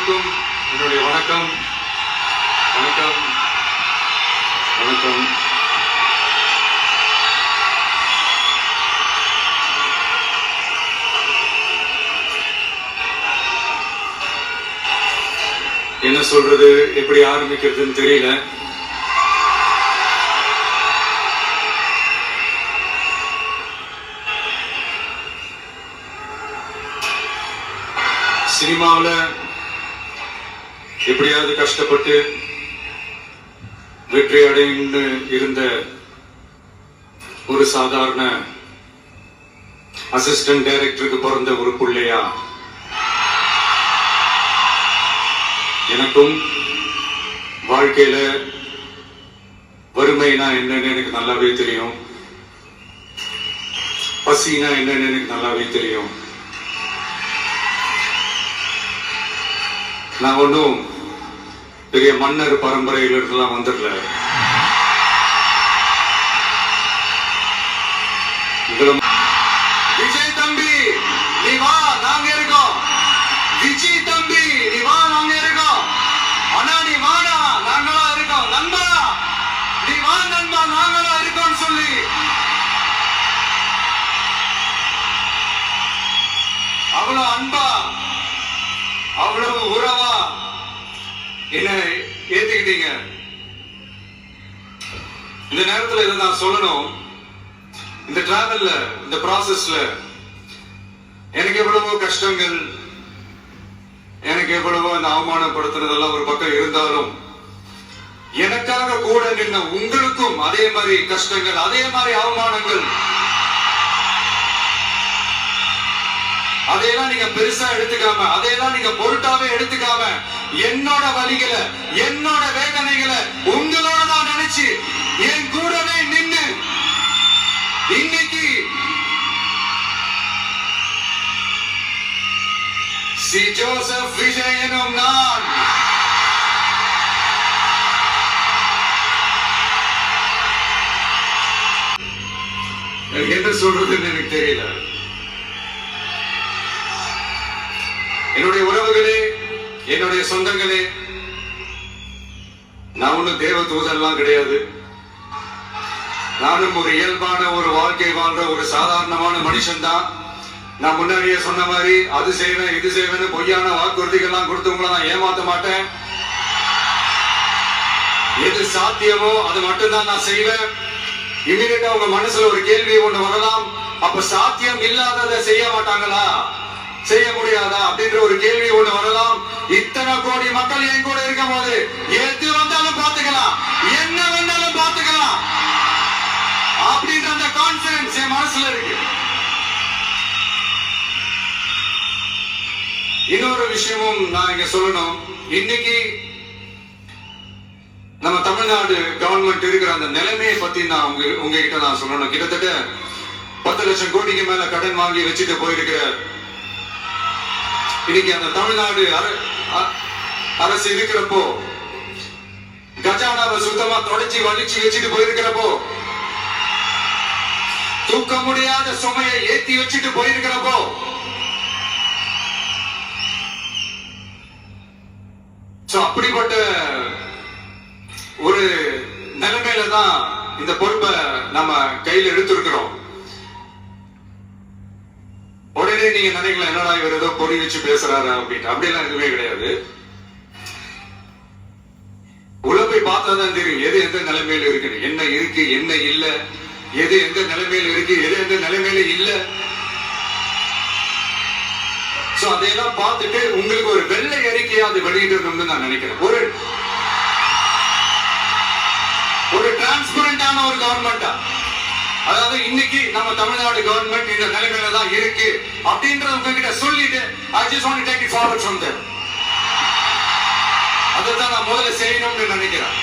அனைவருக்கும் என்னுடைய வணக்கம். வணக்கம் வணக்கம். என்ன சொல்றது, எப்படி ஆரம்பிக்கிறதுன்னு தெரியல. சினிமாவில் எப்படியாவது கஷ்டப்பட்டு வெற்றி அடைந்து இருந்த ஒரு சாதாரண அசிஸ்டன்ட் டைரக்டருக்கு பிறந்த ஒரு பிள்ளையா எனக்கும் வாழ்க்கையில வறுமைனா என்னன்னு எனக்கு நல்லாவே தெரியும், பசினா என்னன்னு எனக்கு நல்லாவே தெரியும். நான் ஒன்றும் பெரிய மன்னர் பரம்பரையிலிருந்துலாம் வந்துடல. விஜய் தம்பி நீ வா, நாங்க இருக்கோம். விஜய் தம்பி நீ வா, நாங்க இருக்கோம். அண்ணா நீ வாடா, நாங்களா இருக்கோம். நண்பா நீ வா, நண்பா நாங்களா இருக்கோம் சொல்லி அவ்வளவு அன்பா அவ்வளவு உறவா என்ன ஏத்துக்கிட்டீங்க. இந்த நேரத்தில் இதை நான் சொல்லணும். இந்த டிராவல்ல, இந்த ப்ராசஸ்ல எனக்கு எவ்வளவோ கஷ்டங்கள், எனக்கு எவ்வளவோ அந்த அவமானப்படுத்துறதெல்லாம் ஒரு பக்கம் இருந்தாலும், எனக்காக கூட நின்ன உங்களுக்கும் அதே மாதிரி கஷ்டங்கள், அதே மாதிரி அவமானங்கள், அதையெல்லாம் நீங்க பெருசா எடுத்துக்காம, அதையெல்லாம் நீங்க பொருட்டாவே எடுத்துக்காம, என்னோட வலிகளை, என்னோட வேதனைகளை உங்களோட தான் நினைச்சு என் கூடவே நின்னு இன்னைக்கு சி ஜோசப் விஜய் எனும் நான் என்ன சொல்றதுன்னு எனக்கு தெரியல. என்னுடைய உறவுகளே, என்னுடைய சொந்தங்களே, நான் ஒன்னும் தேவ தூதெல்லாம் கிடையாது. நானும் ஒரு இயல்பான ஒரு வாழ்க்கை வாழ்ற ஒரு சாதாரணமான மனுஷன் தான். நான் முன்னாடியே சொன்ன மாதிரி அது செய்வேன் இது செய்வேன்னு பொய்யான வாக்குறுதிகள்லாம் கொடுத்தவங்கள நான் ஏமாத்த மாட்டேன். எது சாத்தியமோ அது மட்டும்தான் நான் செய்வேன். இமீடியட்டா உங்க மனசுல ஒரு கேள்வி ஒண்ணு வரலாம், அப்ப சாத்தியம் இல்லாததை செய்ய மாட்டாங்களா, செய்ய முடியாதா அப்படின்ற ஒரு கேள்வி ஒண்ணு வரலாம். இத்தனை கோடி மக்கள் என் கூட இருக்கும் போது எது வந்தாலும் பார்த்துக்கலாம், என்ன வந்தாலும் பார்த்துக்கலாம் அப்படின்ற அந்த கான்பிடன்ஸ் என் மனசுல இருக்கு. இன்னொரு விஷயமும் நான் இங்க சொல்லணும். இன்னைக்கு நம்ம தமிழ்நாடு கவர்மெண்ட் இருக்கிற அந்த நிலைமையை பத்தி நான் உங்ககிட்ட நான் சொல்லணும். கிட்டத்தட்ட 10 லட்சம் கோடிக்கு மேல கடன் வாங்கி வச்சுட்டு போயிருக்கிற இன்னைக்கு அந்த தமிழ்நாடு அரசு இருக்கிறப்போ, கஜானாவை சுத்தமா தொடச்சி வலிச்சு வச்சுட்டு போயிருக்கிறப்போ, தூக்க முடியாத சுமையை ஏத்தி வச்சுட்டு போயிருக்கிறப்போ, அப்படிப்பட்ட ஒரு நிலைமையில தான் இந்த பொறுப்பை நம்ம கையில் எடுத்திருக்கிறோம். உடனே நீங்க நினைக்கலாம், என்னடா இவர் ஏதோ பொறி வச்சு பேசுறாரு அப்படின்ட்டு. அப்படியெல்லாம் எதுவுமே கிடையாது. உள்ள போய் பார்த்தாதான் தெரியும் எது எந்த நிலைமையில இருக்கு, என்ன இருக்கு என்ன இல்ல, எது எந்த நிலைமையில இருக்கு எது எந்த நிலைமையில இல்ல. சோ அதையெல்லாம் பார்த்துட்டு உங்களுக்கு ஒரு வெள்ளை அறிக்கையா அது வெளியிடணும்னு நான் நினைக்கிறேன். ஒரு டிரான்ஸ்பரண்டான ஒரு கவர்மெண்டா, அதாவது இன்னைக்கு நம்ம தமிழ்நாடு கவர்மெண்ட் இந்த நிலைமையில தான் இருக்கு அப்படின்றது உங்ககிட்ட சொல்லிட்டு I just want to take it forward from there. அதை தான் நான் முதல்ல செய்யணும்னு நினைக்கிறேன்.